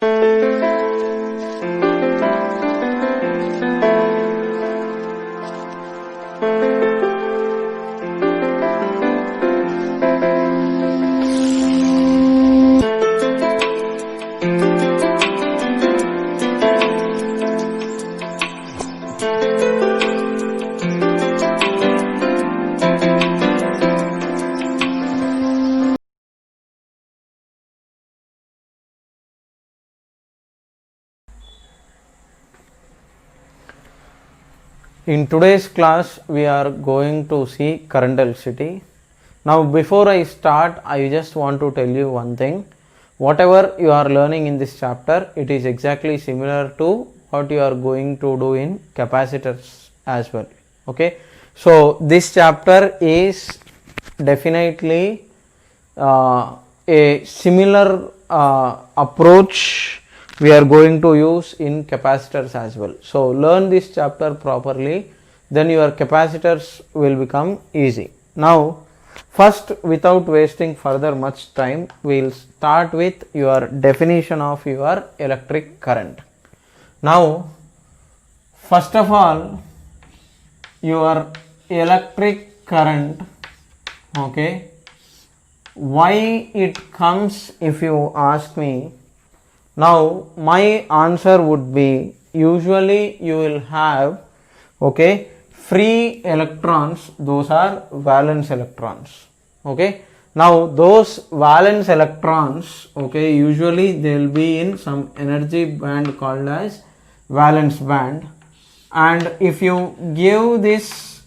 In today's class, we are going to see current electricity. Now, before I start, I just want to tell you one thing. Whatever you are learning in this chapter, it is exactly similar to what you are going to do in capacitors as well. Okay. So, this chapter is definitely a similar approach we are going to use in capacitors as well. So learn this chapter properly, then your capacitors will become easy. Now first, without wasting further much time, we will start with your definition of your electric current. Now first of all, your electric current, okay, why it comes, if you ask me. Now my answer would be, usually you will have, okay, free electrons, those are valence electrons. Okay, now those valence electrons, okay, usually they will be in some energy band called as valence band, and if you give this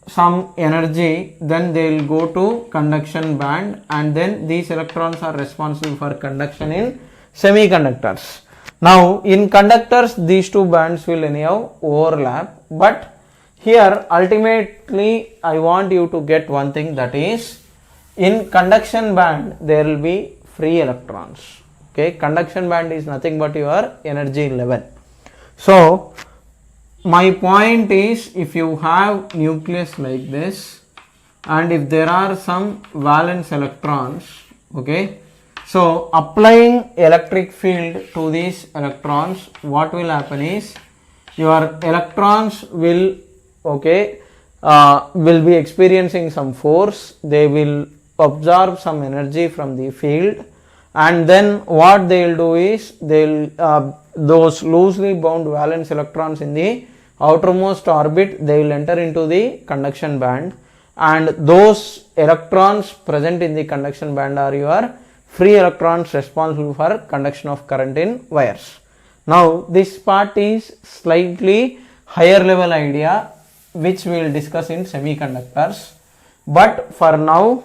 some energy, then they will go to conduction band, and then these electrons are responsible for conduction in semiconductors. Now in conductors, these two bands will anyhow overlap, but here ultimately I want you to get one thing, that is, in conduction band there will be free electrons. Okay, conduction band is nothing but your energy level. So my point is, if you have nucleus like this and if there are some valence electrons, okay, so applying electric field to these electrons, what will happen is, your electrons will, okay, will be experiencing some force, they will absorb some energy from the field, and then what they will do is, they will those loosely bound valence electrons in the outermost orbit, they will enter into the conduction band, and those electrons present in the conduction band are your free electrons responsible for conduction of current in wires. Now this part is slightly higher level idea which we will discuss in semiconductors, but for now,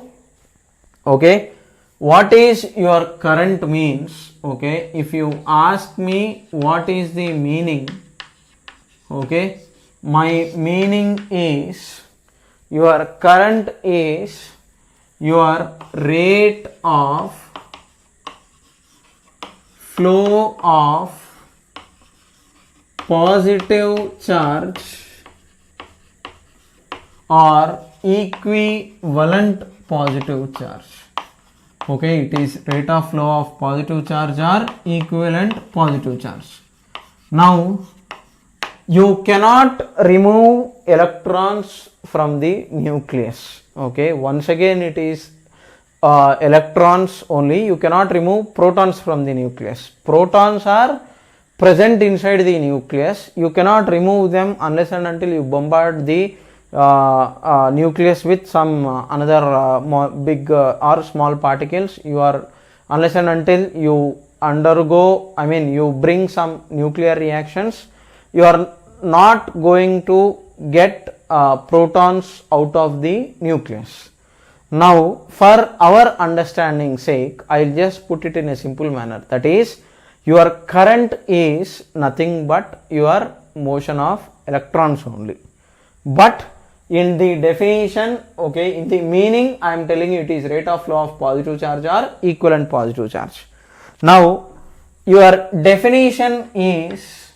okay, what is your current means, okay, if you ask me what is the meaning, okay, my meaning is, your current is your rate of flow of positive charge or equivalent positive charge. Okay, it is rate of flow of positive charge or equivalent positive charge. Now you cannot remove electrons from the nucleus. Okay, once again it is electrons only, you cannot remove protons from the nucleus. Protons are present inside the nucleus, you cannot remove them unless and until you bombard the nucleus with some another big or small particles. You are, unless and until you undergo, I mean you bring some nuclear reactions, you are not going to get protons out of the nucleus. Now for our understanding sake, I will just put it in a simple manner, that is, your current is nothing but your motion of electrons only, but in the definition, okay, in the meaning, I am telling you it is rate of flow of positive charge or equivalent positive charge. Now your definition is,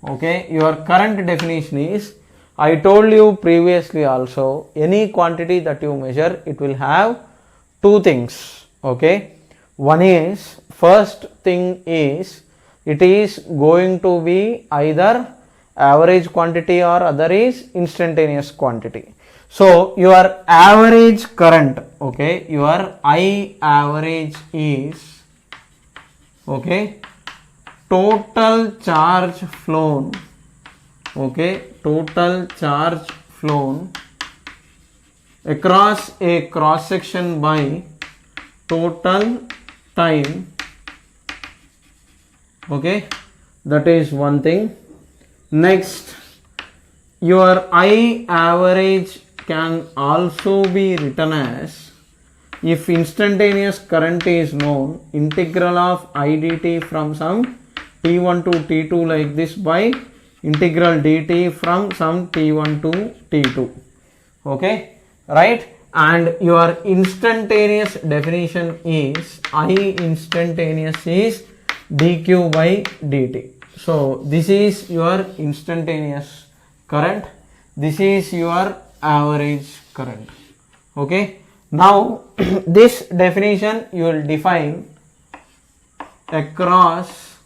okay, your current definition is, I told you previously also, any quantity that you measure, it will have two things, okay. One is, first thing is, it is going to be either average quantity or other is instantaneous quantity. So your average current, okay, your I average is, okay, total charge flown, okay, total charge flown across a cross section by total time, okay, that is one thing. Next, your I average can also be written as, if instantaneous current is known, integral of I dt from some t1 to t2 like this by integral dt from some t1 to t2, okay, right? And your instantaneous definition is, I instantaneous is dq by dt. So this is your instantaneous current, this is your average current, okay. Now this definition you will define across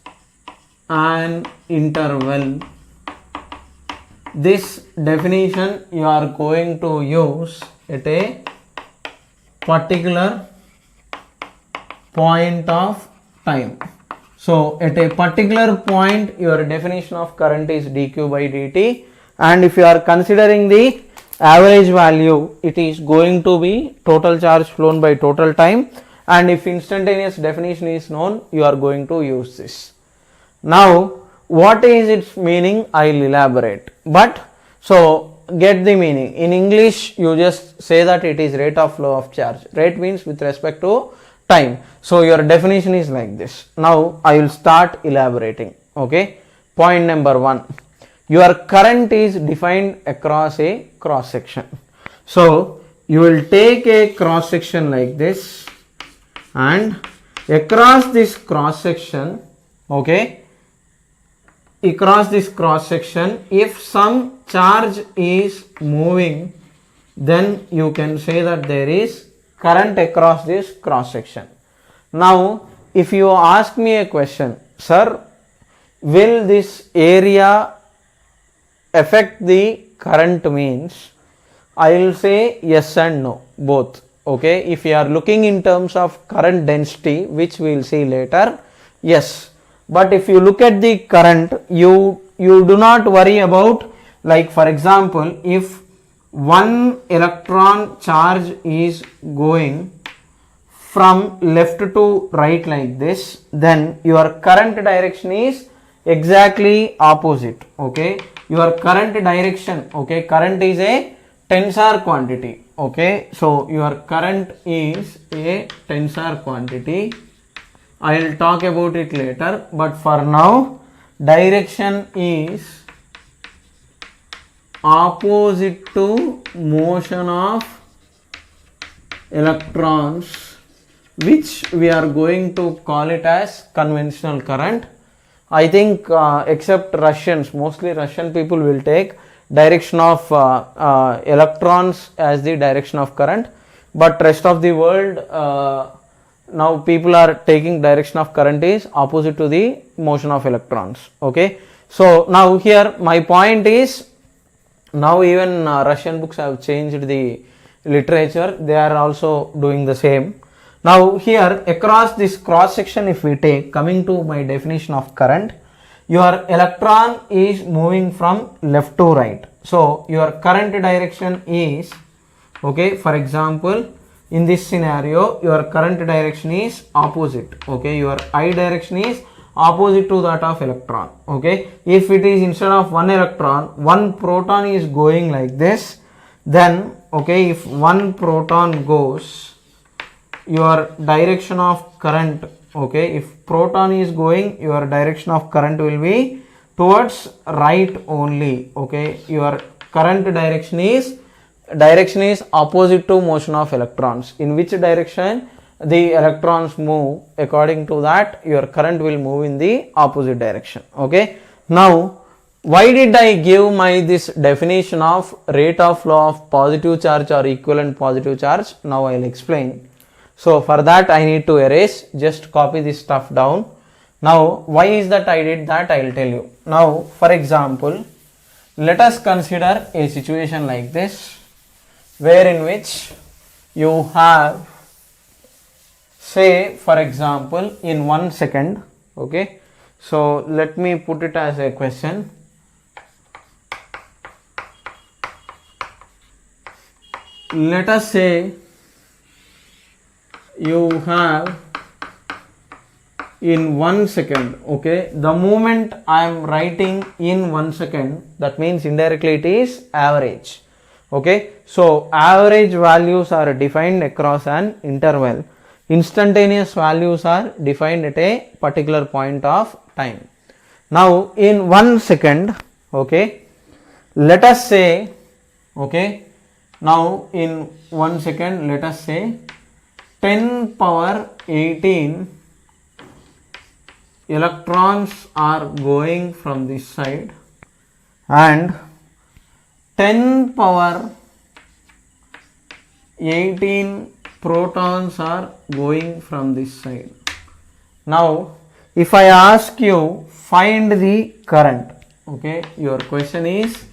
an interval. This definition you are going to use at a particular point of time. So at a particular point your definition of current is dq by dt, and if you are considering the average value, it is going to be total charge flown by total time, and if instantaneous definition is known, you are going to use this. Now what is its meaning, I will elaborate, but so get the meaning. In English you just say that it is rate of flow of charge. Rate means with respect to time. So your definition is like this. Now I will start elaborating, okay. Point number 1, your current is defined across a cross section. So you will take a cross section like this, and across this cross section, okay, across this cross section, if some charge is moving, then you can say that there is current across this cross section. Now if you ask me a question, sir, will this area affect the current, means I will say yes and no, both, okay. If you are looking in terms of current density, which we will see later, yes, but if you look at the current, you do not worry about, like for example, if one electron charge is going from left to right like this, then your current direction is exactly opposite, okay. Your current direction, okay, current is a tensor quantity, okay. So your current is a tensor quantity. I will talk about it later, but for now direction is opposite to motion of electrons, which we are going to call it as conventional current. I think except Russians, mostly Russian people will take direction of electrons as the direction of current, but rest of the world now people are taking direction of current is opposite to the motion of electrons, okay. So now here my point is, now even Russian books have changed the literature, they are also doing the same. Now here across this cross section, if we take, coming to my definition of current, your electron is moving from left to right. So your current direction is, okay, for example in this scenario your current direction is opposite, okay, your I direction is opposite to that of electron, okay. If it is instead of one electron, one proton is going like this, then okay, if one proton goes, your direction of current, okay, if proton is going, your direction of current will be towards right only, okay. Your current direction is opposite to motion of electrons. In which direction the electrons move, according to that your current will move in the opposite direction, okay. Now why did I give my this definition of rate of flow of positive charge or equivalent positive charge? Now I will explain. So for that I need to erase. Just copy this stuff down. Now why is that I did that, I will tell you. Now for example, let us consider a situation like this, where in which you have, say for example, in 1 second, okay, so let me put it as a question. Let us say you have in 1 second, okay, the moment I am writing in 1 second, that means indirectly it is average, okay. So average values are defined across an interval, instantaneous values are defined at a particular point of time. Now in 1 second, okay, let us say, okay, now in 1 second let us say 10 power 18 electrons are going from this side and 10 power 18 protons are going from this side. Now if I ask you find the current, okay, your question is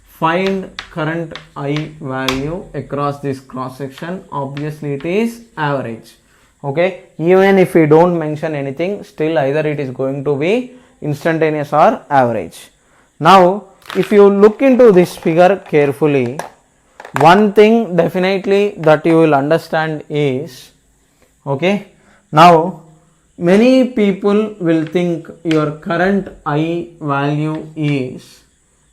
find current I value across this cross section, obviously it is average, okay. Even if we don't mention anything, still either it is going to be instantaneous or average. Now if you look into this figure carefully, one thing definitely that you will understand is, okay, now many people will think your current I value is,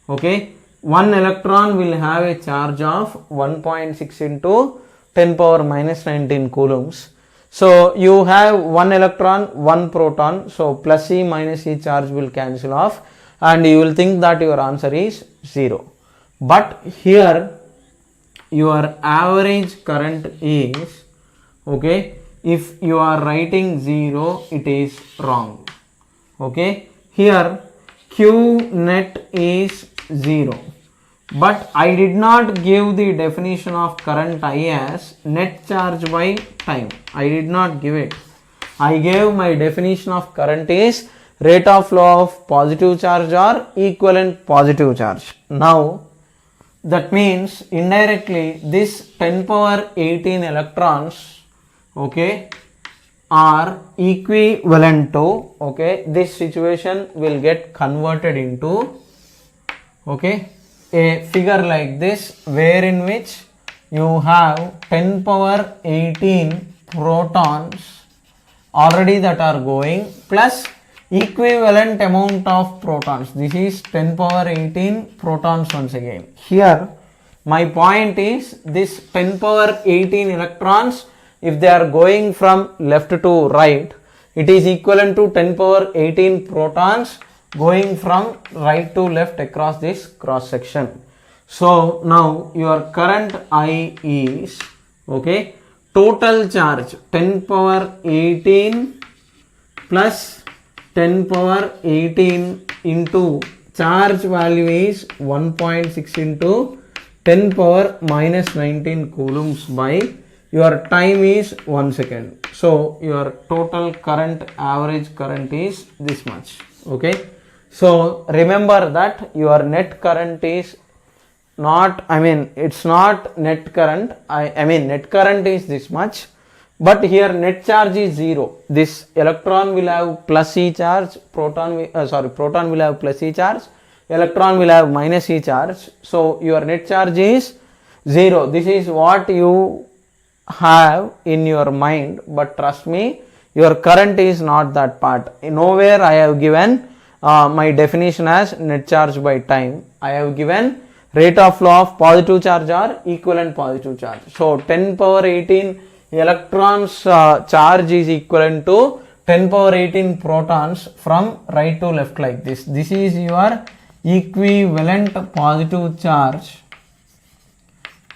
okay, one electron will have a charge of 1.6 into 10 power minus 19 coulombs. So you have one electron, one proton, so plus E minus E charge will cancel off and you will think that your answer is 0. But here your average current is, okay, if you are writing 0, it is wrong, okay. Here Q net is 0, but I did not give the definition of current I as net charge by time. I did not give it. I gave my definition of current is rate of flow of positive charge or equivalent positive charge. Now that means indirectly this 10 power 18 electrons, okay, are equivalent to, okay, this situation will get converted into, okay, a figure like this, where in which you have 10 power 18 protons already that are going plus equivalent amount of protons. This is 10 power 18 protons once again. Here my point is this 10 power 18 electrons, if they are going from left to right, it is equivalent to 10 power 18 protons going from right to left across this cross section. So now your current I is, okay, total charge 10 power 18 plus 10 power 18 into charge value is 1.6 into 10 power minus 19 coulombs by your time is 1 second. So your total current, average current is this much, okay. So remember that your net current is not, it's not net current, net current is this much, but here net charge is 0. This electron will have plus E charge, proton will have plus E charge, electron will have minus E charge. So your net charge is 0. This is what you have in your mind, but trust me, your current is not that part. Nowhere I have given my definition as net charge by time. I have given rate of flow of positive charge or equivalent positive charge. So 10 power 18 electrons charge is equivalent to 10 power 18 protons from right to left like this. This is your equivalent positive charge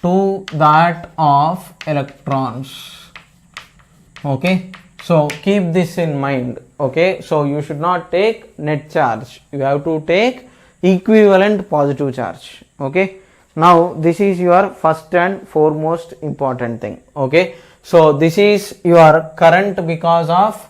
to that of electrons, okay. So keep this in mind, okay. So you should not take net charge, you have to take equivalent positive charge, okay. Now this is your first and foremost important thing, okay. So this is your current because of,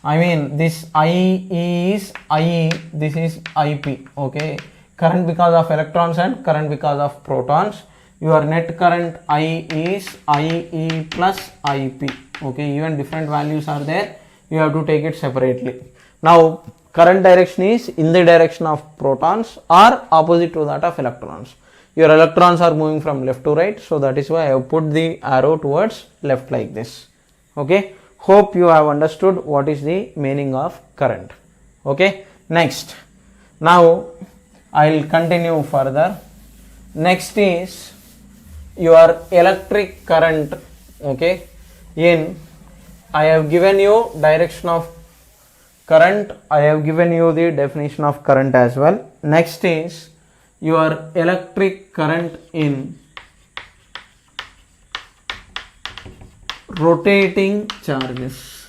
I mean this IE is IE, this is IP, okay, current because of electrons and current because of protons. Your net current I is IE plus IP, okay, even different values are there, you have to take it separately. Now current direction is in the direction of protons or opposite to that of electrons. Your electrons are moving from left to right, so that is why I have put the arrow towards left like this. Okay, hope you have understood what is the meaning of current. Okay, next, now I will continue further. Next is your electric current. Okay, in I have given you direction of current, I have given you the definition of current as well. Next is your electric current in rotating charges.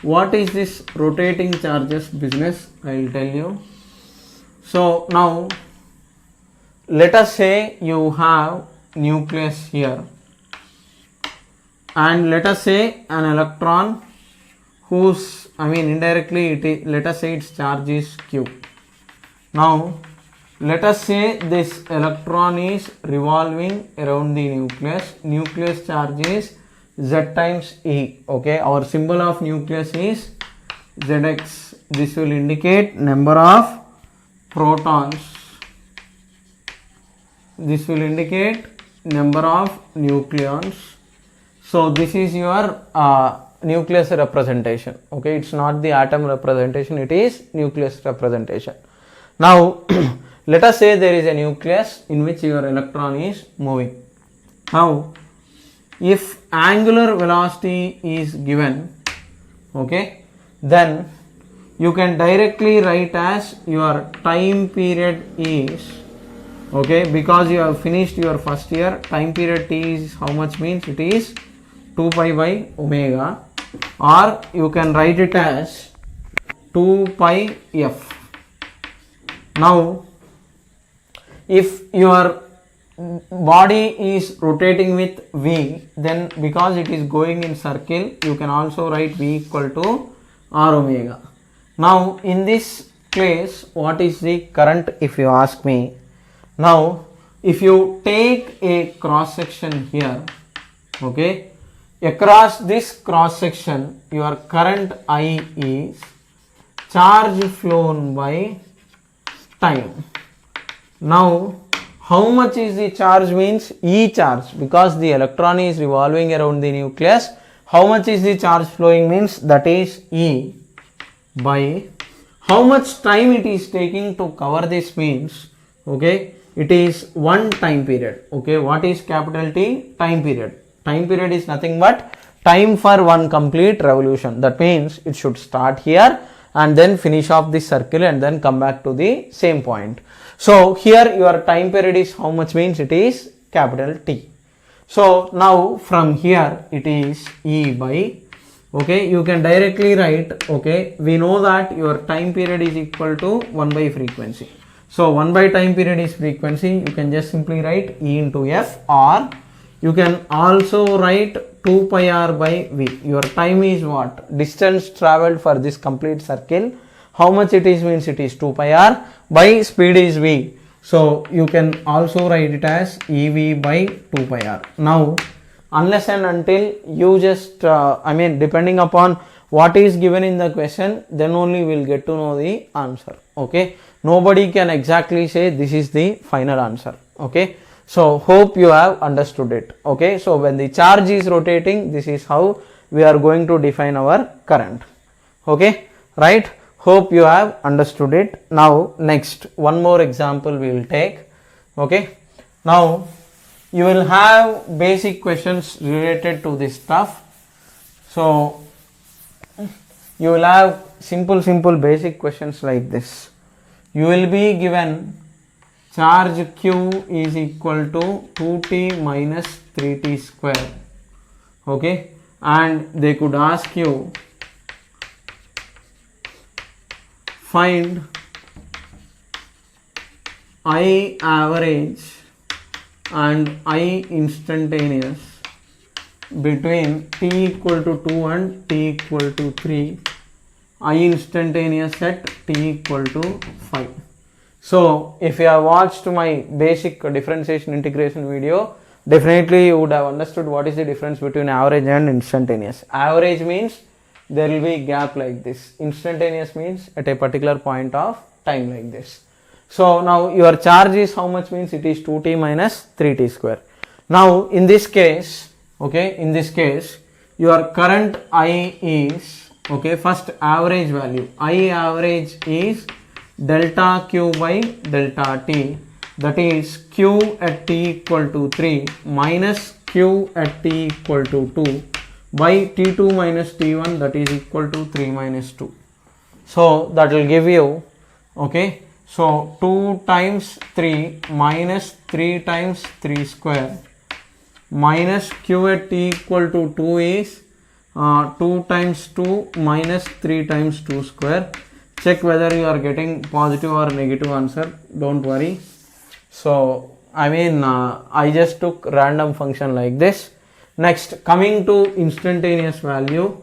What is this rotating charges business? I will tell you. So now let us say you have nucleus here, and let us say an electron whose, I mean indirectly it is, let us say its charge is Q. Now let us say this electron is revolving around the nucleus. Nucleus charge is Z times E. Okay, our symbol of nucleus is Zx. This will indicate number of protons. This will indicate number of nucleons. So this is your nucleus representation. Okay, it's not the atom representation, it is nucleus representation. Now let us say there is a nucleus in which your electron is moving. Now if angular velocity is given, okay, then you can directly write as your time period is, okay, because you have finished your first year, time period T is how much, means it is 2 pi by omega, or you can write it as 2 pi f. Now if your body is rotating with V, then because it is going in circle, you can also write V equal to R omega. Now in this case, what is the current if you ask me? Now if you take a cross section here, okay, across this cross section your current I is charge flown by time. Now how much is the charge, means E charge, because the electron is revolving around the nucleus. How much is the charge flowing, means that is E by how much time it is taking to cover this, means, okay, it is one time period. Okay, what is capital T? Time period. Time period is nothing but time for one complete revolution. That means it should start here and then finish off this circle and then come back to the same point. So here your time period is how much, means it is capital T. So now from here it is E by, okay, you can directly write, okay, we know that your time period is equal to 1 by frequency. So 1 by time period is frequency, you can just simply write E into F, or you can also write 2 pi R by V. Your time is what? Distance traveled for this complete circle. How much it is, means it is 2 pi R by speed is V. So you can also write it as EV by 2 pi R. Now unless and until you just I mean depending upon what is given in the question, then only we will get to know the answer. Okay, nobody can exactly say this is the final answer. Okay, so hope you have understood it. Okay, so when the charge is rotating, this is how we are going to define our current. Okay, right, hope you have understood it. Now next, one more example we will take. Okay, now you will have basic questions related to this stuff. So you will have simple basic questions like this. You will be given charge Q is equal to 2t minus 3t square. Okay, and they could ask you find I average and I instantaneous between t equal to 2 and t equal to 3, I instantaneous at t equal to 5. So if you have watched my basic differentiation integration video, definitely you would have understood what is the difference between average and instantaneous. Average means there will be gap like this. Instantaneous means at a particular point of time like this. So now your charge is how much, means it is 2t minus 3t square. Now in this case, okay, in this case your current I is, okay, first average value, I average is delta q by delta t, that is q at t equal to 3 minus q at t equal to 2 by t2 minus t1, that is equal to 3 minus 2. So that will give you, okay, so 2 times 3 minus 3 times 3 square minus q at t equal to 2 is 2 times 2 minus 3 times 2 square. Check whether you are getting positive or negative answer, don't worry. So I mean I just took random function like this. Next, coming to instantaneous value,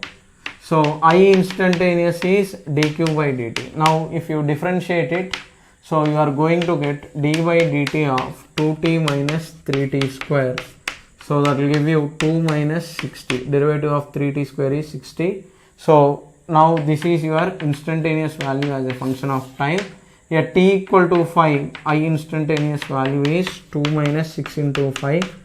so I instantaneous is dq by dt. Now if you differentiate it, so you are going to get d by dt of 2t minus 3t square. So that will give you 2 minus 60. Derivative of 3t square is 60. So now this is your instantaneous value as a function of time. At t equal to 5, I instantaneous value is 2 minus 6 into 5.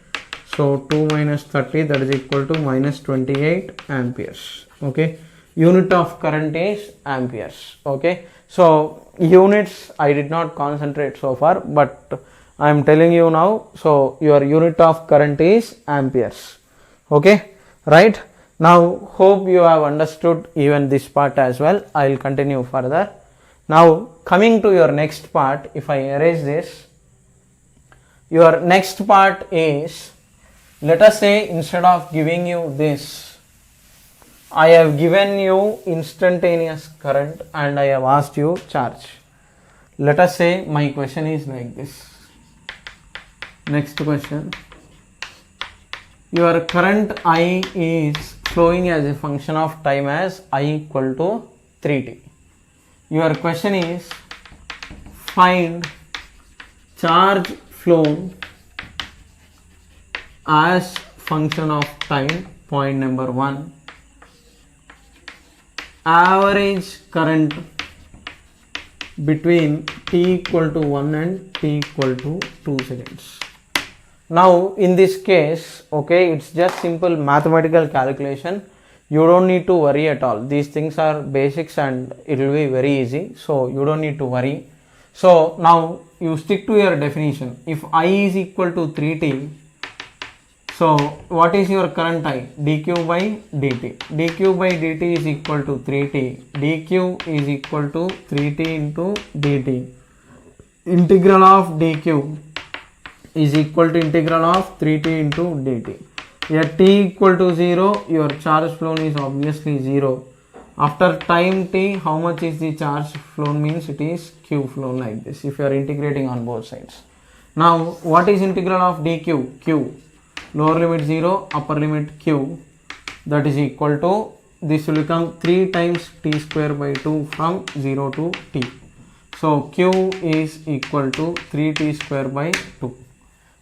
So 2 minus 30, that is equal to minus 28 amperes. Okay. Unit of current is amperes. Okay. So units I did not concentrate so far, but I am telling you now. So your unit of current is amperes. Okay. Right. Now hope you have understood even this part as well. I will continue further. Now coming to your next part, if I erase this, your next part is, let us say instead of giving you this, I have given you instantaneous current and I have asked you charge. Let us say my question is like this. Next question. Your current I is flowing as a function of time as I equal to 3t. Your question is find charge flown as function of time, point number 1, average current between t equal to 1 and t equal to 2 seconds. Now in this case, okay, it's just simple mathematical calculation. You don't need to worry at all. These things are basics and it will be very easy. So you don't need to worry. So now you stick to your definition. If I is equal to 3t, so what is your current I? dq by dt. dq by dt is equal to 3t. dq is equal to 3t into dt. Integral of dq is equal to integral of 3t into dt. At t equal to 0, your charge flown is obviously 0. After time t, how much is the charge flown, means it is q flown like this if you are integrating on both sides. Now what is integral of dq? Q. Lower limit 0, upper limit q, that is equal to, this will become 3 times t square by 2 from 0 to t. So q is equal to 3t square by 2.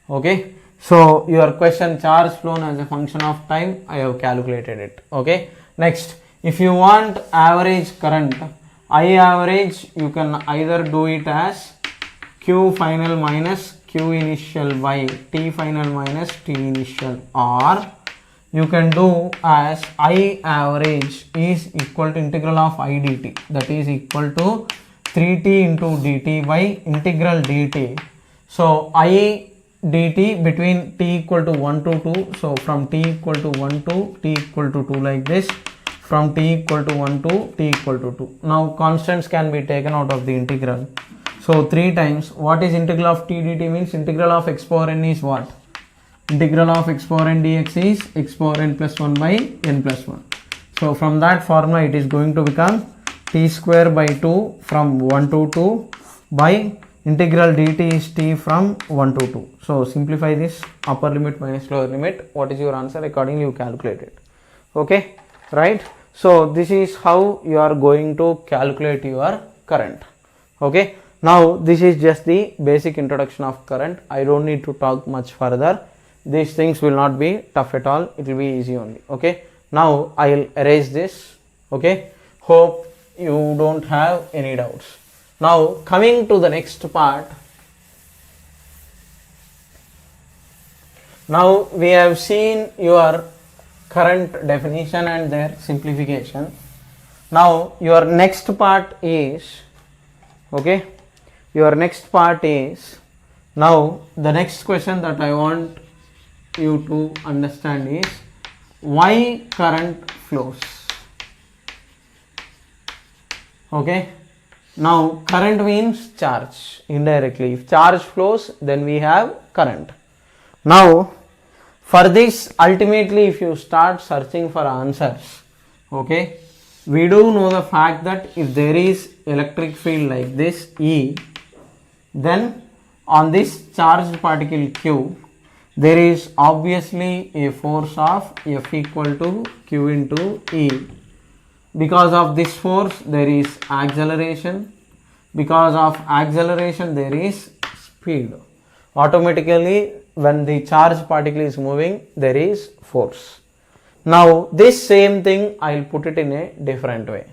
Okay. So your question charge flown as a function of time, I have calculated it. Okay. Next, if you want average current, I average, you can either do it as q final minus q initial by t final minus t initial, or you can do as I average is equal to integral of I dt, that is equal to 3t into dt by integral dt. So I dt between t equal to 1 to 2, so from t equal to 1 to t equal to 2 like this, from t equal to 1 to t equal to 2. Now constants can be taken out of the integral. So 3 times, what is integral of t dt, means integral of x power n is what? Integral of x power n dx is x power n plus 1 by n plus 1. So from that formula it is going to become t square by 2 from 1 to 2 by integral dt is t from 1 to 2. So simplify this, upper limit minus lower limit. What is your answer? Accordingly you calculate it. Okay, right? So this is how you are going to calculate your current. Okay, now this is just the basic introduction of current. I don't need to talk much further. These things will not be tough at all. It will be easy only. Okay, now I will erase this. Okay, hope you don't have any doubts. Now coming to the next part. Now we have seen your current definition and their simplification. Now your next part is, okay, your next part is, now the next question that I want you to understand is why current flows. Okay, now current means charge indirectly. If charge flows, then we have current. Now for this, ultimately if you start searching for answers, okay, we do know the fact that if there is electric field like this E, then on this charged particle Q, there is obviously a force of F equal to Q into E. Because of this force, there is acceleration. Because of acceleration, there is speed. Automatically, when the charged particle is moving, there is force. Now, this same thing I will put it in a different way.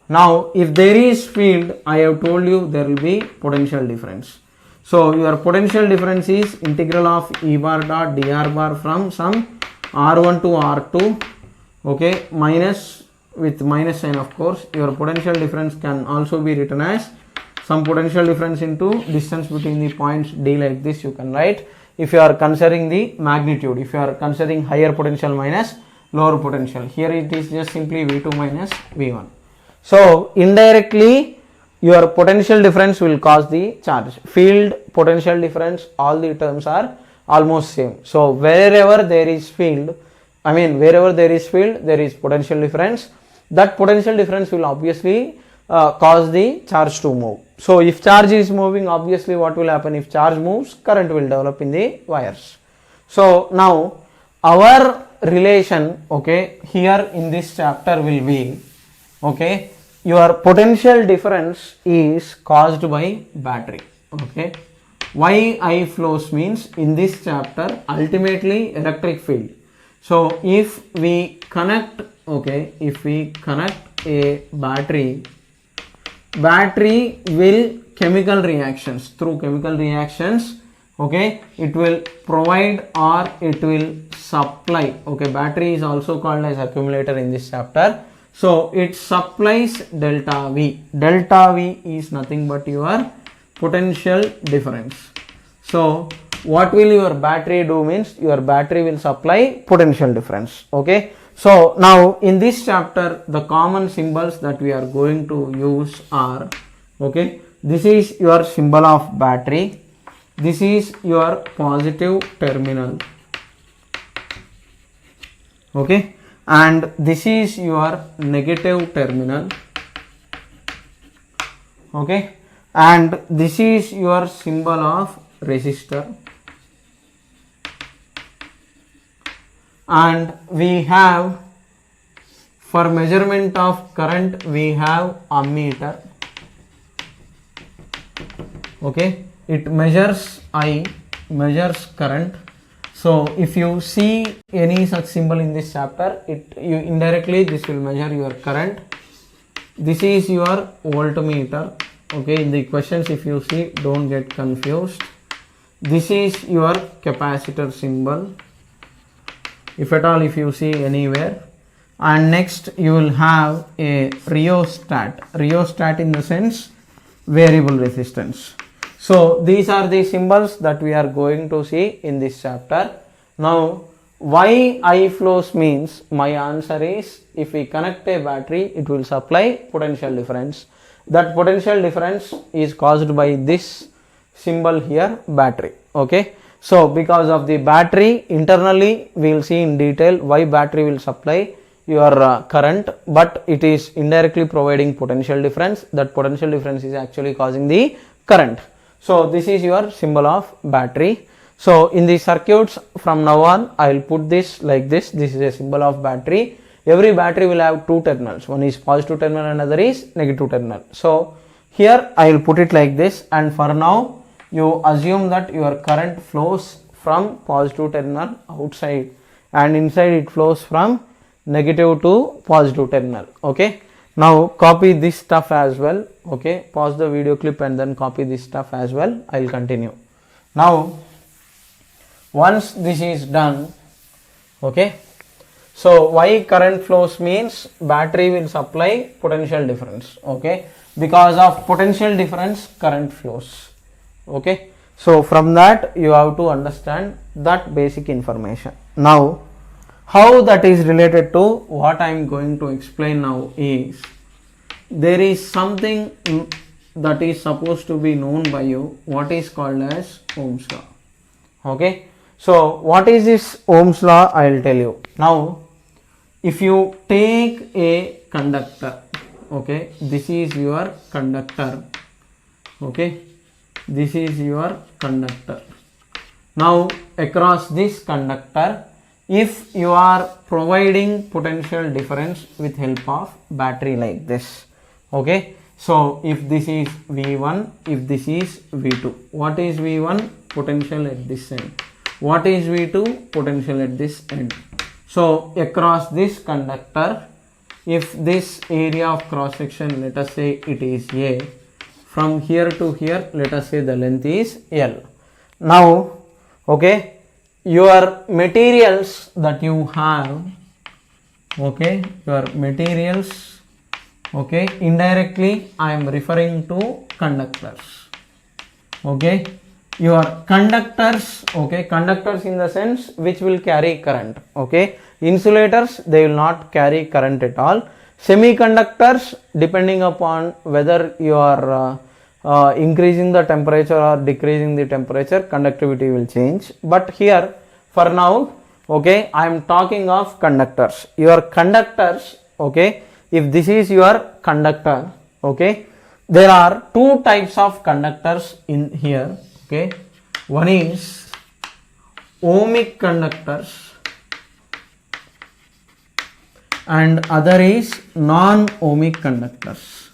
Now, if there is field, I have told you there will be potential difference. So, your potential difference is integral of E bar dot dr bar from some R1 to R2, okay, minus with minus sign of course. Your potential difference can also be written as some potential difference into distance between the points D, like this you can write. If you are considering the magnitude, if you are considering higher potential minus lower potential, here it is just simply V2 minus V1. So indirectly your potential difference will cause the charge. Field, potential difference, all the terms are almost same. So wherever there is field, wherever there is field, there is potential difference. That potential difference will obviously cause the charge to move. So if charge is moving, obviously what will happen? If charge moves, current will develop in the wires. So now our relation, okay, here in this chapter will be, okay, your potential difference is caused by battery. Okay, why I flows means in this chapter ultimately electric field. So if we connect, okay, if we connect a battery will chemical reactions, through chemical reactions, okay, it will provide or it will supply. Okay, battery is also called as accumulator in this chapter. So it supplies delta V. Delta V is nothing but your potential difference. So what will your battery do means your battery will supply potential difference. Okay, so now in this chapter the common symbols that we are going to use are, okay, this is your symbol of battery, this is your positive terminal, okay, and this is your negative terminal, okay, and this is your symbol of resistor, and we have, for measurement of current, we have ammeter. Okay, it measures I, measures current. So if you see any such symbol in this chapter, you indirectly this will measure your current. This is your voltmeter. Okay, in the questions if you see, don't get confused. This is your capacitor symbol, if at all if you see anywhere. And next you will have a rheostat. Rheostat in the sense variable resistance. So these are the symbols that we are going to see in this chapter. Now why I flows means my answer is, if we connect a battery, it will supply potential difference. That potential difference is caused by this symbol here, battery. Okay, so because of the battery, internally we will see in detail why battery will supply your current, but it is indirectly providing potential difference. That potential difference is actually causing the current. So this is your symbol of battery. So in the circuits from now on, I will put this like this. This is a symbol of battery. Every battery will have two terminals. One is positive terminal, another is negative terminal. So here I will put it like this, and for now you assume that your current flows from positive terminal outside, and inside it flows from negative to positive terminal. Okay. Now copy this stuff as well. Okay. Pause the video clip and then copy this stuff as well. I will continue. Now once this is done, okay. So why current flows means battery will supply potential difference. Okay. Because of potential difference, current flows. Okay. So from that you have to understand that basic information. Now how that is related to what I am going to explain now is, there is something that is supposed to be known by you, what is called as Ohm's law. Okay. So what is this Ohm's law? I will tell you. Now if you take a conductor, okay, this is your conductor, okay, this is your conductor. Now across this conductor, if you are providing potential difference with help of battery like this, okay, so if this is V1, if this is V2, what is V1? Potential at this end. What is V2? Potential at this end. So across this conductor, if this area of cross section, let us say it is A, from here to here, let us say the length is L. Now, okay, your materials that you have, okay, your materials, okay, indirectly I am referring to conductors, okay, your conductors, okay, conductors in the sense which will carry current, okay, insulators, they will not carry current at all. Semiconductors, depending upon whether you are increasing the temperature or decreasing the temperature, conductivity will change. But here for now, okay, I am talking of conductors. Your conductors, okay, if this is your conductor, okay, there are two types of conductors in here, okay. One is ohmic conductors and other is non-ohmic conductors.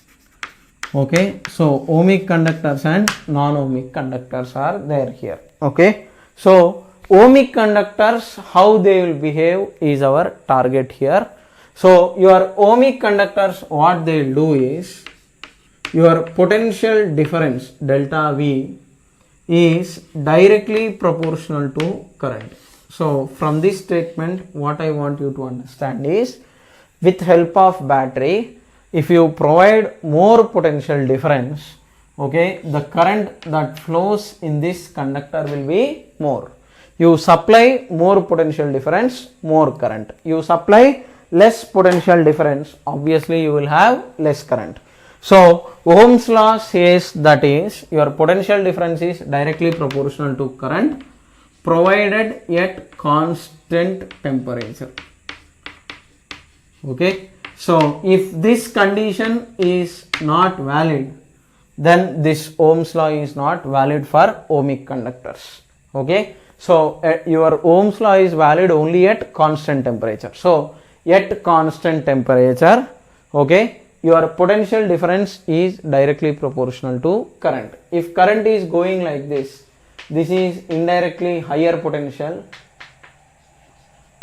Okay, so ohmic conductors and non-ohmic conductors are there here. Okay, so ohmic conductors, how they will behave is our target here. So your ohmic conductors, what they will do is, your potential difference delta V is directly proportional to current. So from this statement, what I want you to understand is, with help of battery, if you provide more potential difference, okay, the current that flows in this conductor will be more. You supply more potential difference, more current. You supply less potential difference, obviously you will have less current. So Ohm's law says that is, your potential difference is directly proportional to current provided at constant temperature. Okay, so if this condition is not valid, then this Ohm's law is not valid for ohmic conductors. Okay, so your Ohm's law is valid only at constant temperature. So at constant temperature, okay, your potential difference is directly proportional to current. If current is going like this, this is indirectly higher potential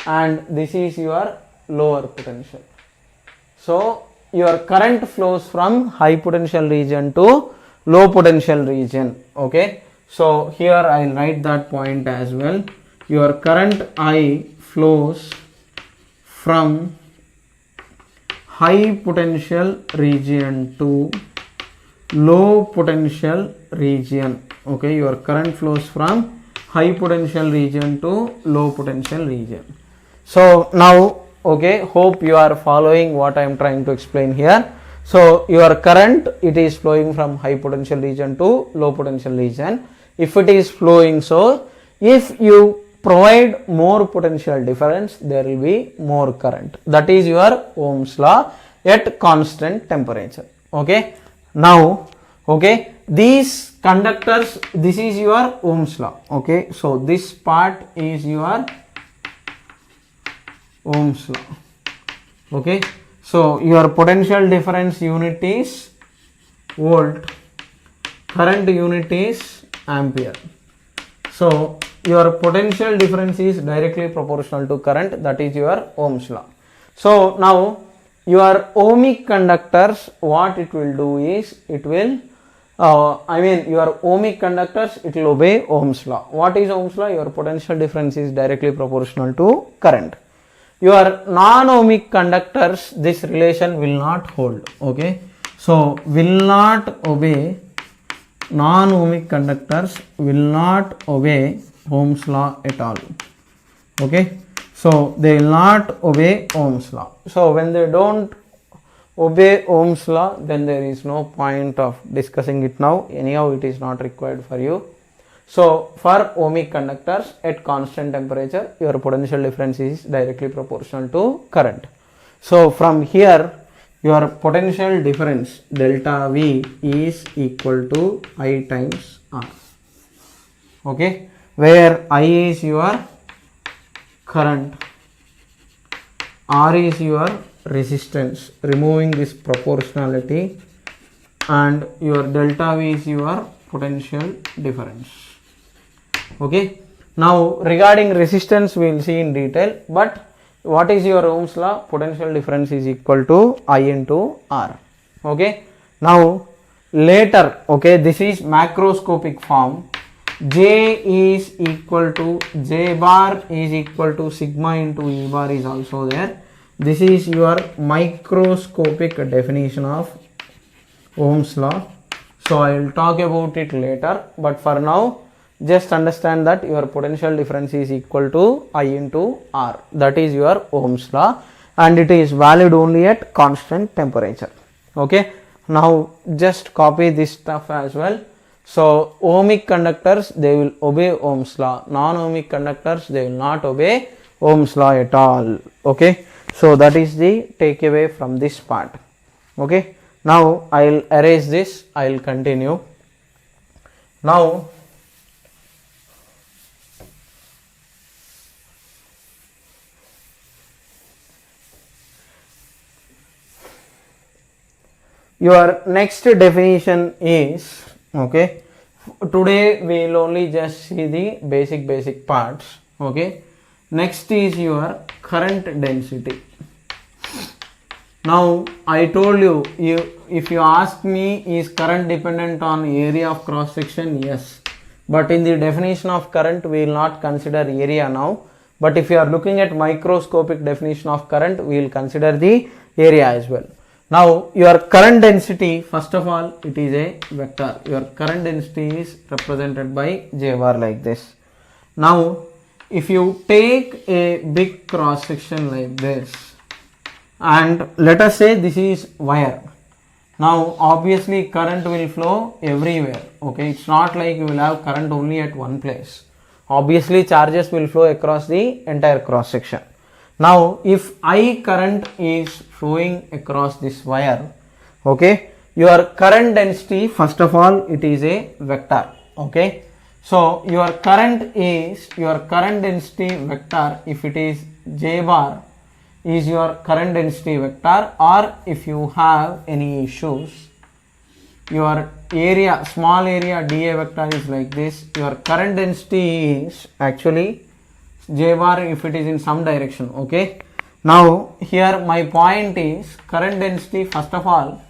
and this is your lower potential. So your current flows from high potential region to low potential region. Okay, so here I will write that point as well. Your current I flows from high potential region to low potential region. Okay, your current flows from high potential region to low potential region. So now, okay, hope you are following what I am trying to explain here. So your current, it is flowing from high potential region to low potential region. If it is flowing so, if you provide more potential difference, there will be more current. That is your Ohm's law at constant temperature. Okay, now, okay, these conductors, this is your Ohm's law. Okay, so this part is your Ohm's law. Okay, so your potential difference unit is volt, current unit is ampere. So your potential difference is directly proportional to current, that is your Ohm's law. So now your ohmic conductors, what it will do is, it will your ohmic conductors, it will obey Ohm's law. What is Ohm's law? Your potential difference is directly proportional to current. Your non-ohmic conductors, this relation will not hold. Okay, so will not obey, non-ohmic conductors will not obey Ohm's law at all. Okay, so they will not obey Ohm's law. So when they don't obey Ohm's law, then there is no point of discussing it now. Anyhow, it is not required for you. So for ohmic conductors at constant temperature, your potential difference is directly proportional to current. So from here, your potential difference delta V is equal to I times R. Okay, where I is your current, R is your resistance, removing this proportionality, and your delta V is your potential difference. Okay, now regarding resistance we will see in detail, but what is your Ohm's law? Potential difference is equal to I into R. Okay, now later, okay, this is macroscopic form. J is equal to J bar is equal to sigma into E bar is also there. This is your microscopic definition of Ohm's law. So I will talk about it later, but for now just understand that your potential difference is equal to I into R. That is your Ohm's law, and it is valid only at constant temperature. Okay, now just copy this stuff as well. So ohmic conductors, they will obey Ohm's law. Non-ohmic conductors, they will not obey Ohm's law at all. Okay, so that is the takeaway from this part. Okay, now I will erase this, I will continue. Now your next definition is, okay, today we will only just see the basic parts. Okay, next is your current density. Now I told you, if you ask me, is current dependent on area of cross section? Yes, but in the definition of current we will not consider area now, but if you are looking at microscopic definition of current, we will consider the area as well. Now your current density, first of all, it is a vector. Your current density is represented by J bar like this. Now if you take a big cross section like this, and let us say this is wire. Now obviously current will flow everywhere. Okay, it's not like you will have current only at one place. Obviously charges will flow across the entire cross section. Now if I current is flowing across this wire, okay, your current density, first of all, it is a vector. Okay, so your current density vector, if it is J bar, is your current density vector, or if you have any issues, your area, small area dA vector is like this. Your current density is actually J bar if it is in some direction. Okay, now here my point is current density, first of all,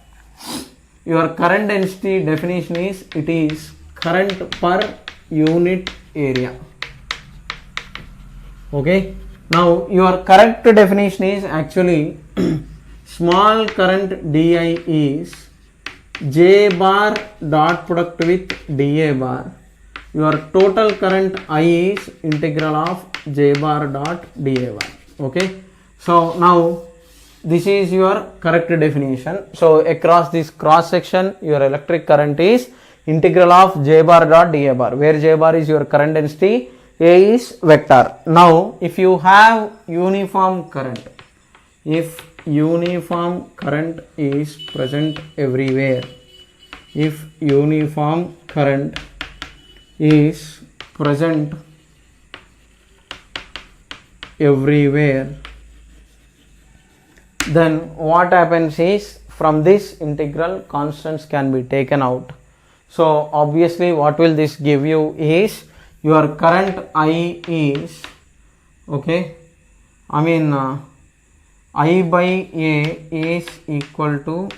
your current density definition is, it is current per unit area. Okay, now your correct definition is actually small current dI is J bar dot product with dA bar. Your total current I is integral of J bar dot dA bar. Okay, so now this is your correct definition. So across this cross section, your electric current is integral of J bar dot dA bar, where J bar is your current density, A is vector. Now if you have uniform current, if uniform current is present everywhere, if uniform current is present everywhere, then what happens is from this integral constants can be taken out. So obviously what will this give you is your current I is okay, I by A is equal to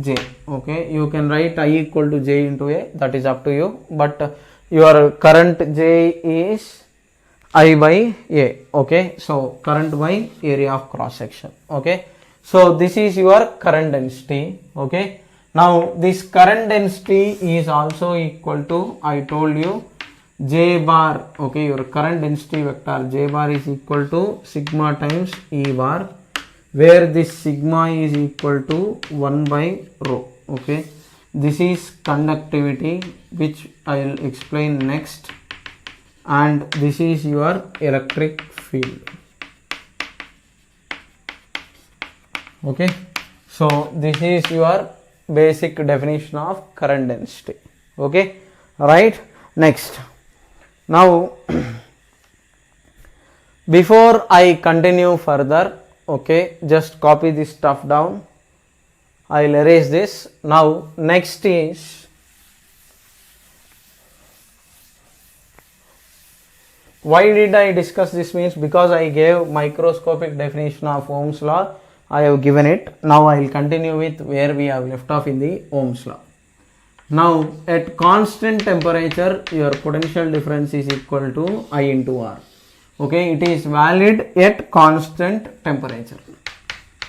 J. Okay, you can write I equal to J into A, that is up to you, but your current J is I by A. Okay, so current by area of cross section. Okay, so this is your current density. Okay, now this current density is also equal to, I told you, J bar. Okay, your current density vector J bar is equal to sigma times E bar, where this sigma is equal to 1 by rho. Okay, this is conductivity, which I will explain next, and this is your electric field. Okay, so this is your basic definition of current density. Okay, right. Next, now before I continue further, okay, just copy this stuff down. I will erase this. Now next is, why did I discuss this? Means because I gave microscopic definition of Ohm's law, I have given it. Now I will continue with where we have left off in the Ohm's law. Now at constant temperature, your potential difference is equal to I into R. Okay, it is valid at constant temperature.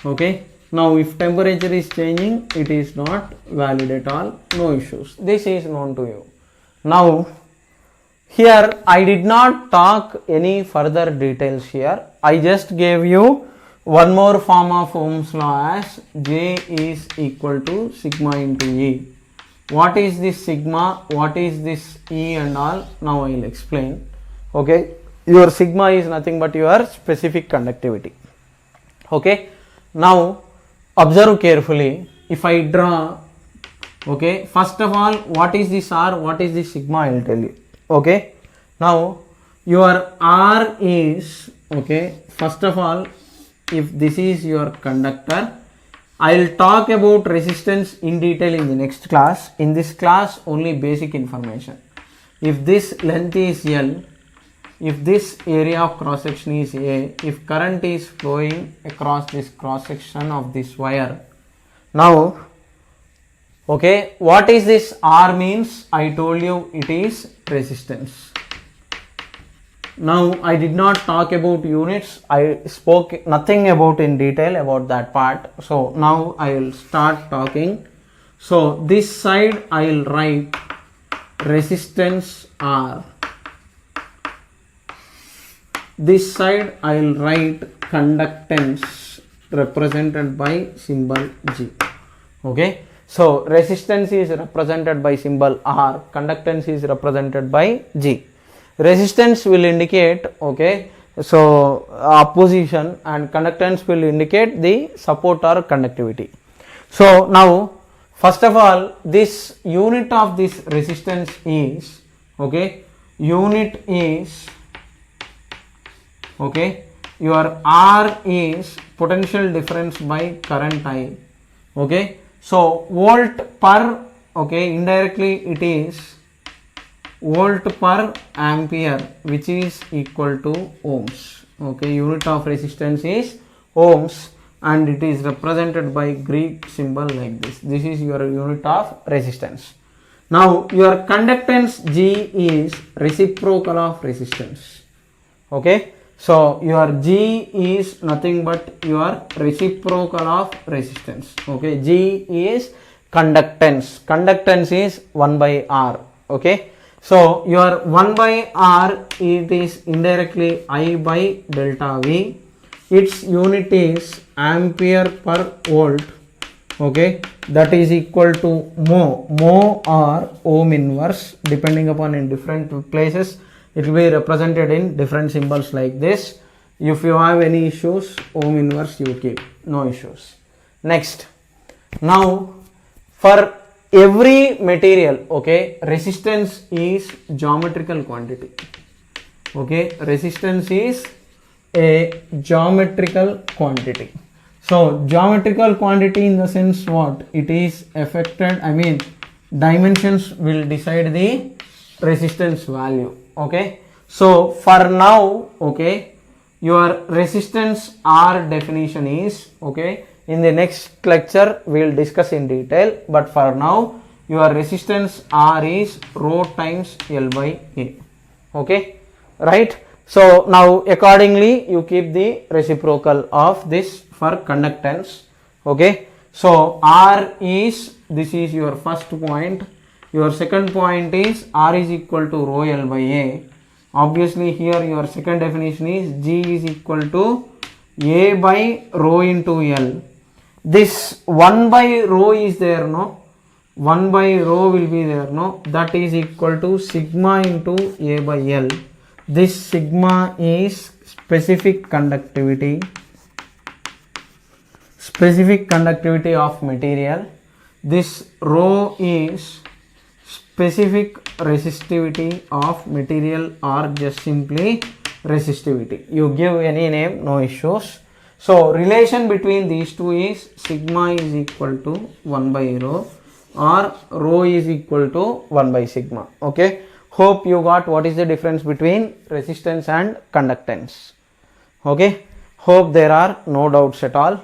Okay, now if temperature is changing, it is not valid at all, no issues. This is known to you. Now here I did not talk any further details here. I just gave you one more form of Ohm's law as J is equal to sigma into E. What is this sigma? What is this E and all? Now I will explain. Okay, your sigma is nothing but your specific conductivity. Okay, now observe carefully. If I draw, okay, first of all, what is this R? What is this sigma? I will tell you. Okay, now your R is, okay, first of all, if this is your conductor, I will talk about resistance in detail in the next class. In this class, only basic information. If this length is L, if this area of cross section is A, if current is flowing across this cross section of this wire, now, okay, what is this R means? I told you it is resistance. Now I did not talk about units, I spoke nothing about in detail about that part. So now I will start talking. So this side I will write resistance R. This side I will write conductance represented by symbol G. Okay, so resistance is represented by symbol R, conductance is represented by G. Resistance will indicate, okay, so opposition, and conductance will indicate the support or conductivity. So now first of all, this unit of this resistance is, okay, unit is, okay, your R is potential difference by current I. Okay, so volt per, okay, indirectly it is volt per ampere, which is equal to ohms. Okay, unit of resistance is ohms, and it is represented by Greek symbol like this. This is your unit of resistance. Now your conductance G is reciprocal of resistance. Okay, so your G is nothing but your reciprocal of resistance. Okay, G is conductance. Conductance is 1 by R. Okay, so your 1 by R, it is indirectly I by delta V. Its unit is ampere per volt. Okay, that is equal to mho. Mho or ohm inverse, depending upon in different places, it will be represented in different symbols like this. If you have any issues, ohm inverse you keep, no issues. Next, now for every material, okay, resistance is geometrical quantity. Okay, resistance is a geometrical quantity. So geometrical quantity in the sense what? It is affected, I mean dimensions will decide the resistance value. Okay, so for now, okay, your resistance R definition is, okay, in the next lecture we will discuss in detail, but for now your resistance R is rho times L by A. Okay, right? So now accordingly you keep the reciprocal of this for conductance. Okay, so R is, this is your first point. Your second point is R is equal to rho L by A. Obviously here your second definition is G is equal to A by rho into L. This 1 by rho is there, no? 1 by rho will be there, no? That is equal to sigma into A by L. This sigma is specific conductivity of material. This rho is specific resistivity of material, or just simply resistivity. You give any name, no issues. So relation between these two is sigma is equal to 1 by rho, or rho is equal to 1 by sigma. Okay, hope you got what is the difference between resistance and conductance. Okay, hope there are no doubts at all.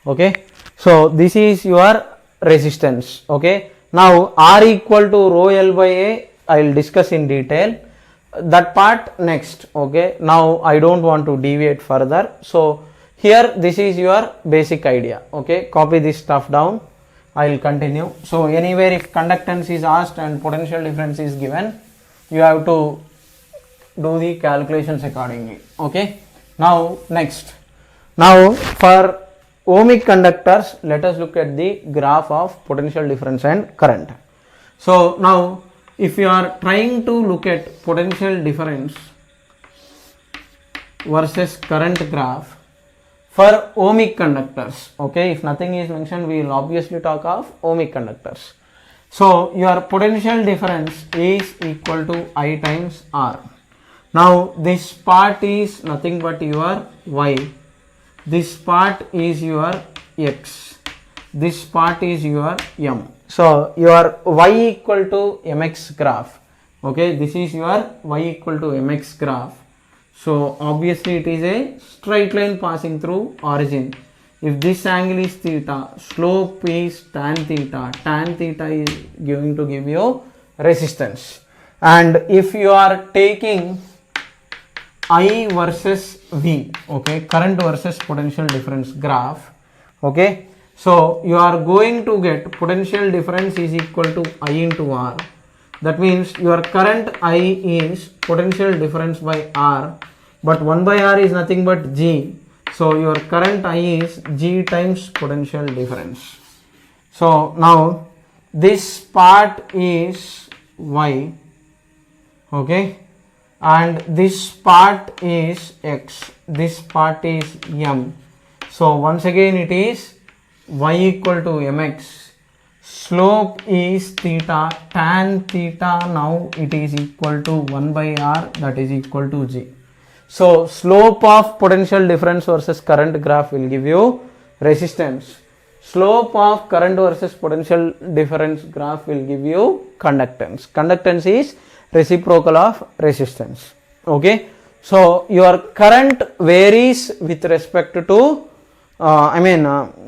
Okay, so this is your resistance. Okay, now R equal to rho L by A I will discuss in detail, that part next. Okay, now I don't want to deviate further. So here this is your basic idea. Okay, copy this stuff down, I will continue. So anywhere if conductance is asked and potential difference is given, you have to do the calculations accordingly. Okay, now next, now for ohmic conductors, let us look at the graph of potential difference and current. So now if you are trying to look at potential difference versus current graph for ohmic conductors, okay, if nothing is mentioned we will obviously talk of ohmic conductors. So your potential difference is equal to I times R. Now this part is nothing but your Y, this part is your X, this part is your M. So your Y equal to mx graph, okay, this is your Y equal to mx graph. So obviously it is a straight line passing through origin. If this angle is theta, slope is tan theta is going to give you resistance. And if you are taking I versus V, okay, current versus potential difference graph, okay, so you are going to get potential difference is equal to I into R. That means your current I is potential difference by R, but 1 by R is nothing but G. So your current I is G times potential difference. So now this part is Y, okay, and this part is X, this part is M. So once again it is Y equal to mx, slope is theta, tan theta, now it is equal to 1 by R, that is equal to G. So slope of potential difference versus current graph will give you resistance. Slope of current versus potential difference graph will give you conductance. Conductance is reciprocal of resistance. Okay, so your current varies with respect to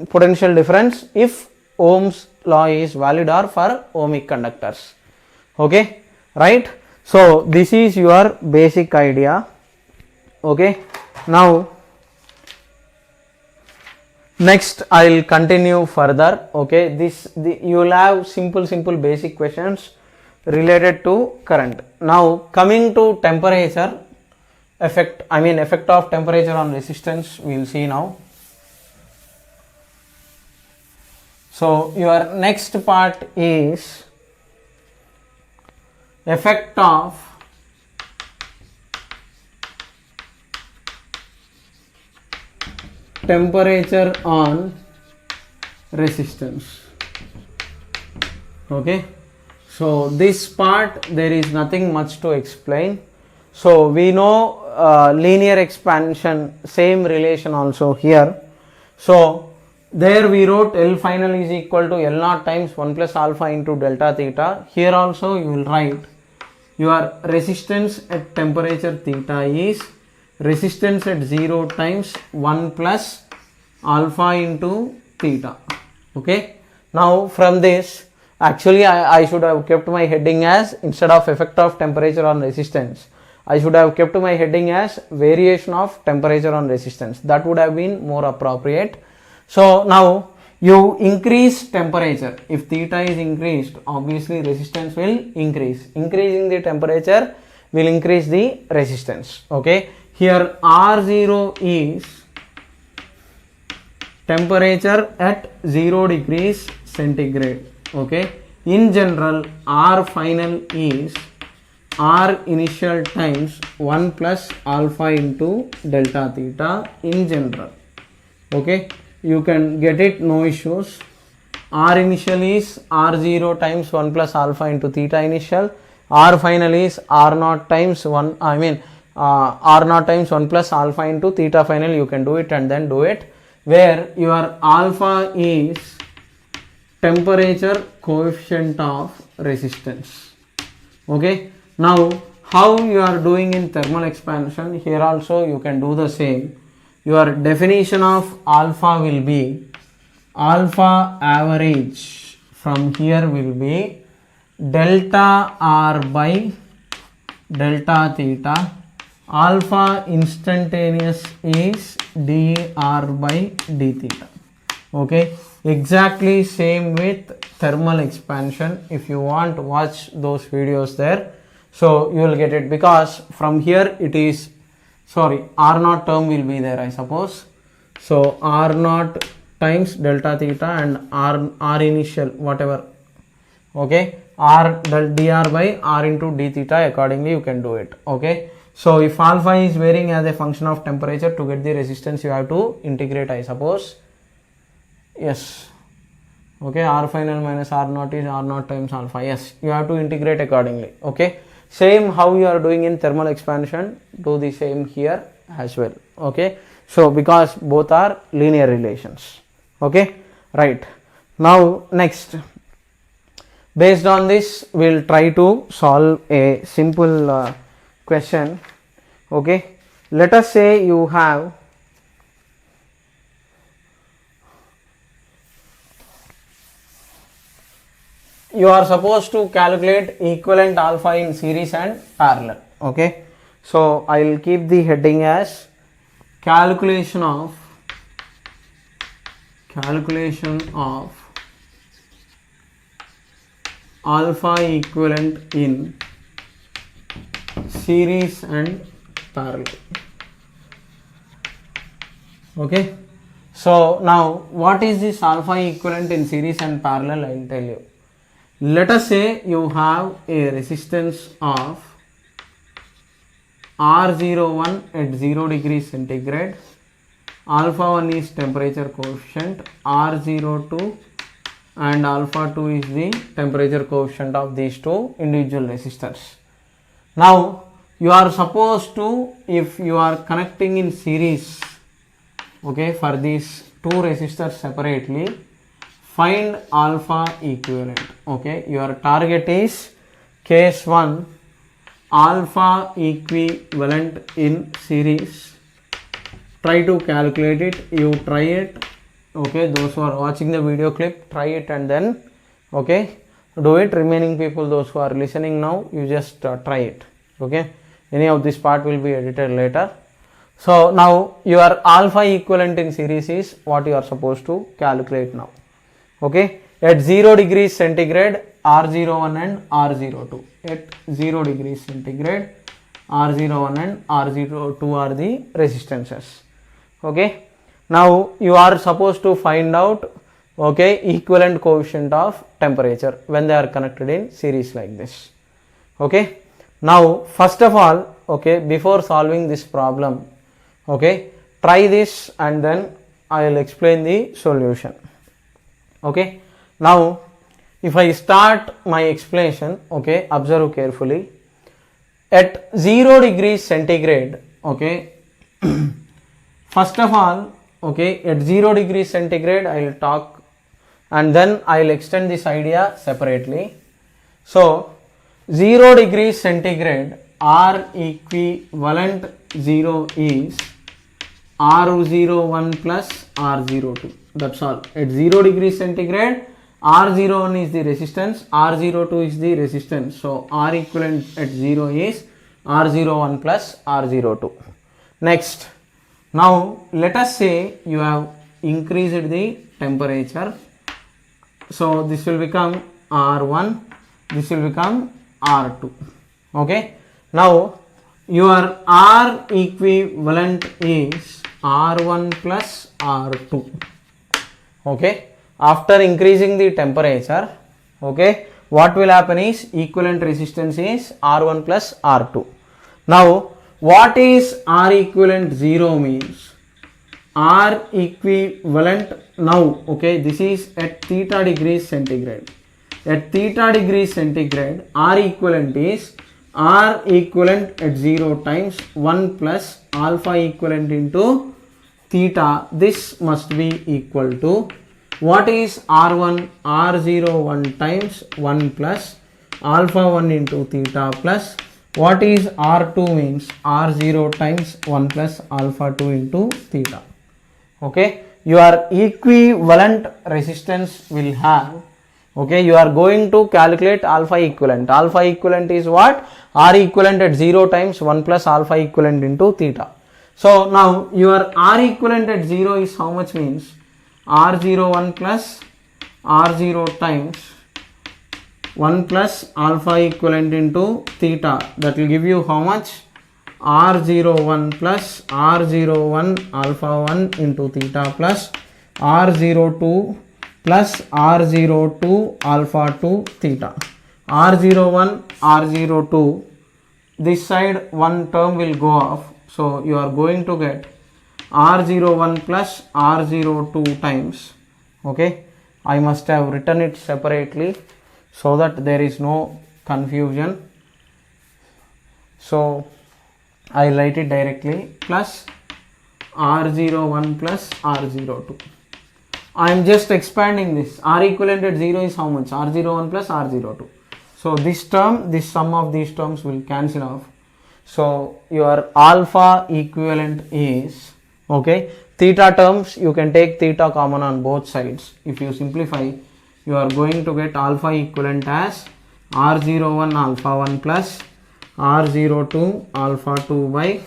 potential difference if Ohm's law is valid or for ohmic conductors. Okay, right? So this is your basic idea. Okay, now next I will continue further. Okay, you will have simple basic questions related to current. Now coming to temperature effect, effect of temperature on resistance, we will see now. So your next part is effect of temperature on resistance. Okay, so this part there is nothing much to explain. So we know linear expansion, same relation also here. So there we wrote L final is equal to L naught times 1 plus alpha into delta theta. Here also you will write your resistance at temperature theta is resistance at 0 times 1 plus alpha into theta. Okay, now from this actually I should have kept my heading as, instead of effect of temperature on resistance, I should have kept my heading as variation of temperature on resistance. That would have been more appropriate. So now you increase temperature. If theta is increased, obviously resistance will increase. Increasing the temperature will increase the resistance. Okay, here R0 is temperature at 0 degrees centigrade. Okay, in general R final is R initial times 1 plus alpha into delta theta in general. Okay, you can get it, no issues. R initial is R0 times 1 plus alpha into theta initial. R final is R0 times 1, R0 times 1 plus alpha into theta final. You can do it and then do it, where your alpha is temperature coefficient of resistance. Okay, now how you are doing in thermal expansion, here also you can do the same. Your definition of alpha will be alpha average, from here will be delta R by delta theta. Alpha instantaneous is dr by d theta. Okay, exactly same with thermal expansion. If you want, watch those videos there, so you will get it, because from here it is, sorry, R0 term will be there, I suppose. So R0 times delta theta and R initial whatever. Okay, R dr by R into d theta, accordingly you can do it. Okay, so if alpha is varying as a function of temperature, to get the resistance you have to integrate, I suppose. Yes. Okay, R final minus R0 is R0 times alpha. Yes, you have to integrate accordingly. Okay, same how you are doing in thermal expansion, do the same here as well. Okay, so because both are linear relations. Okay, right. Now next, based on this we'll try to solve a simple question. Okay, let us say you have you are supposed to calculate equivalent alpha in series and parallel. Okay, so I will keep the heading as calculation of alpha equivalent in series and parallel. Okay, so now what is this alpha equivalent in series and parallel? I will tell you. Let us say you have a resistance of R01 at 0 degrees centigrade. Alpha 1 is temperature coefficient, R02 and alpha 2 is the temperature coefficient of these two individual resistors. Now you are supposed to, if you are connecting in series, okay, for these two resistors separately, find alpha equivalent. Okay, your target is case 1, alpha equivalent in series. Try to calculate it, you try it. Okay, those who are watching the video clip, try it and then okay, do it. Remaining people, those who are listening now, you just try it. Okay, any of this part will be edited later. So now your alpha equivalent in series is what you are supposed to calculate now. Okay, at 0 degrees centigrade, R01 and R02. At 0 degrees centigrade, R01 and R02 are the resistances. Okay, now you are supposed to find out, okay, equivalent coefficient of temperature when they are connected in series like this. Okay, now first of all, okay, before solving this problem, okay, try this and then I will explain the solution. Okay, now if I start my explanation, okay, observe carefully. At 0 degrees centigrade, okay, first of all, okay, at 0 degrees centigrade I will talk and then I will extend this idea separately. So 0 degrees centigrade, R equivalent 0 is R01 plus R02. That's all. At 0 degrees centigrade, R01 is the resistance, R02 is the resistance. So R equivalent at 0 is R01 plus R02. Next, now let us say you have increased the temperature. So this will become R1, this will become R2. Okay. Now your R equivalent is R1 plus R2. Okay. After increasing the temperature, okay, what will happen is equivalent resistance is R1 plus R2. Now what is R equivalent 0 means? R equivalent now, okay, this is at theta degrees centigrade. At theta degrees centigrade, R equivalent is R equivalent at 0 times 1 plus alpha equivalent into theta. This must be equal to, what is R1? R01 times 1 plus alpha 1 into theta plus, what is R2 means R0 times 1 plus alpha 2 into theta. Okay, your equivalent resistance will have, okay, you are going to calculate alpha equivalent. Alpha equivalent is what? R equivalent at 0 times 1 plus alpha equivalent into theta. So now your R equivalent at 0 is how much means? R01 plus R0 times 1 plus alpha equivalent into theta. That will give you how much? R01 plus R01 alpha 1 into theta plus R02 plus R02 alpha 2 theta. R01, R02, this side one term will go off. So you are going to get R01 plus R02 times, okay, I must have written it separately so that there is no confusion. So I write it directly, plus R01 plus R02. I am just expanding this. R equivalent at 0 is how much? R01 plus R02. So this term, this sum of these terms will cancel off. So your alpha equivalent is, okay, theta terms you can take theta common on both sides. If you simplify, you are going to get alpha equivalent as R01 alpha 1 plus R02 alpha 2 by,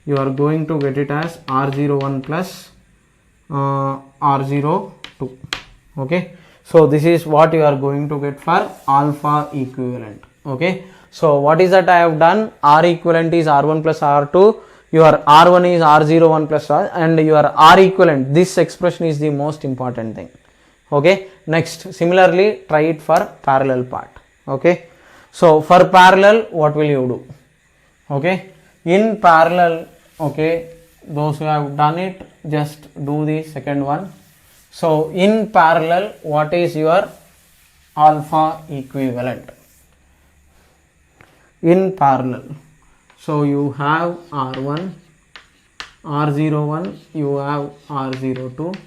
you are going to get it as R01 plus R02. Okay, so this is what you are going to get for alpha equivalent. Okay, so what is that I have done? R equivalent is R1 plus R2, your R1 is R01 plus R, and your R equivalent, this expression is the most important thing. Okay, next, similarly try it for parallel part. Okay, so for parallel, what will you do? Okay, in parallel, okay, those who have done it, just do the second one. So in parallel, what is your alpha equivalent? In parallel, so you have R1, R01, you have R02,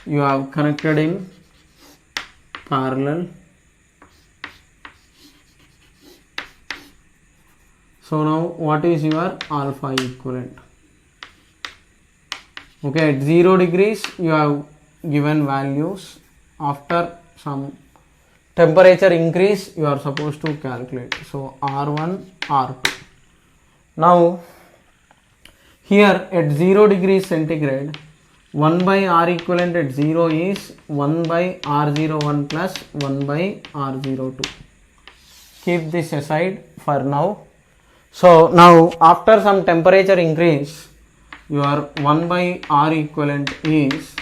you have connected in parallel. So now what is your alpha equivalent? Okay, at 0 degrees you have given values. After some temperature increase, you are supposed to calculate. So R1, R2. Now here at 0 degrees centigrade, 1 by R equivalent at 0 is 1 by R01 plus 1 by R02. Keep this aside for now. So now after some temperature increase, your 1 by R equivalent is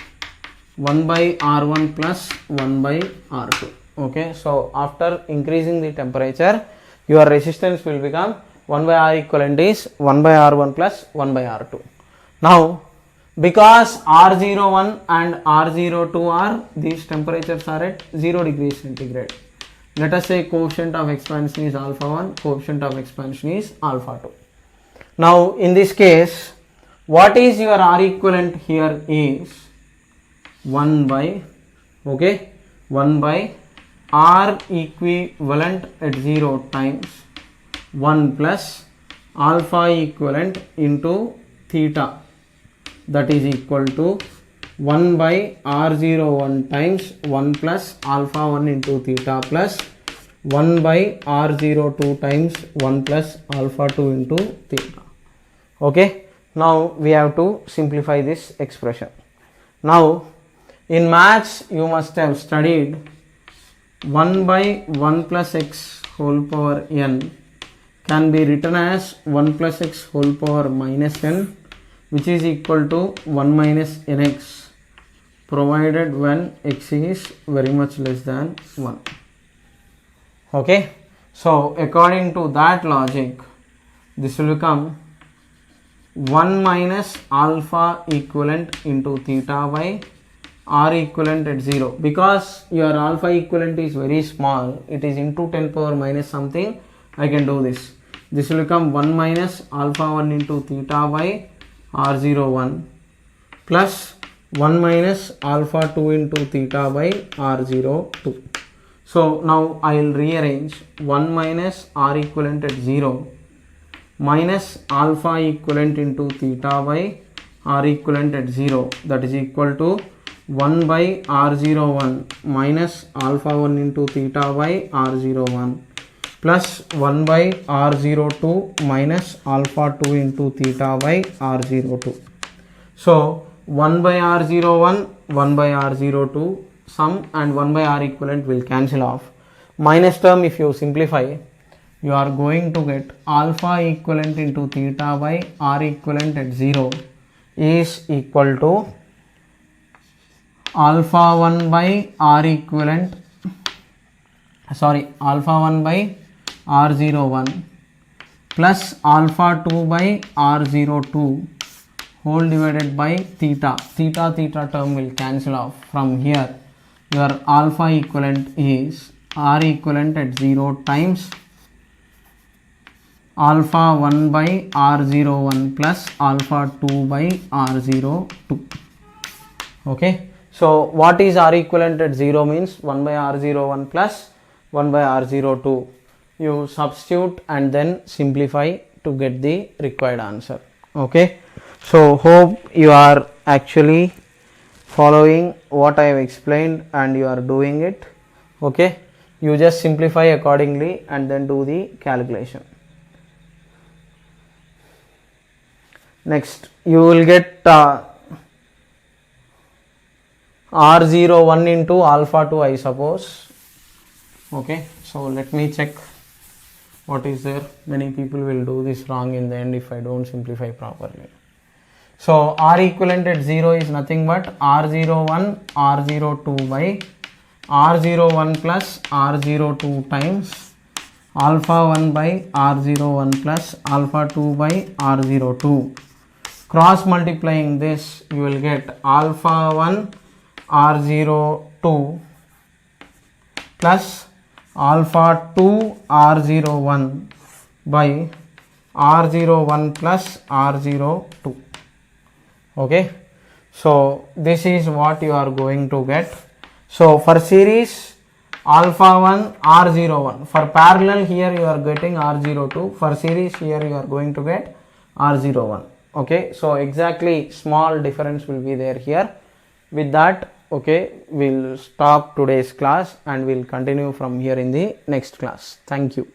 1 by R1 plus 1 by R2. Okay, so after increasing the temperature, your resistance will become 1 by R equivalent is 1 by R1 plus 1 by R2. Now Because R01 and R02 are, these temperatures are at 0 degrees centigrade. Let us say coefficient of expansion is alpha 1, coefficient of expansion is alpha 2. Now in this case, what is your R equivalent here is 1 by, okay, 1 by R equivalent at 0 times 1 plus alpha equivalent into theta, that is equal to 1 by R01 times 1 plus alpha 1 into theta plus 1 by R02 times 1 plus alpha 2 into theta. Okay, now we have to simplify this expression. Now in maths you must have studied 1 by 1 plus x whole power n can be written as 1 plus x whole power minus n, which is equal to 1 minus nx, provided when x is very much less than 1. Okay, so according to that logic, this will become 1 minus alpha equivalent into theta by R equivalent at 0. Because your alpha equivalent is very small, it is into 10 power minus something, I can do this. This will become 1 minus alpha 1 into theta by R01 plus 1 minus alpha 2 into theta by R02. So now I will rearrange 1 minus R equivalent at 0 minus alpha equivalent into theta by R equivalent at 0, that is equal to 1 by R01 minus alpha 1 into theta by R01 plus 1 by R02 minus alpha 2 into theta by R02. So 1 by R01, 1 by R02 sum and 1 by R equivalent will cancel off. Minus term if you simplify, you are going to get alpha equivalent into theta by R equivalent at 0 is equal to alpha 1 by R equivalent, alpha 1 by R01 plus alpha 2 by R02 whole divided by theta. Theta term will cancel off. From here your alpha equivalent is R equivalent at 0 times alpha 1 by R01 plus alpha 2 by R02. Okay, so what is R equivalent at 0 means 1 by R01 plus 1 by R02. You substitute and then simplify to get the required answer. Okay, so hope you are actually following what I have explained and you are doing it. Okay, you just simplify accordingly and then do the calculation. Next you will get R01 into alpha 2, I suppose. Okay, so let me check what is there. Many people will do this wrong in the end if I don't simplify properly. So R equivalent at 0 is nothing but R01 R02 by R01 plus R02 times alpha 1 by R01 plus alpha 2 by R02. Cross multiplying this you will get alpha 1 R02 plus alpha 2 R01 by R01 plus R02. Okay, so this is what you are going to get. So for series alpha 1 R01, for parallel here you are getting R02, for series here you are going to get R01. Okay, so exactly small difference will be there here. With that, okay, we'll stop today's class and we'll continue from here in the next class. Thank you.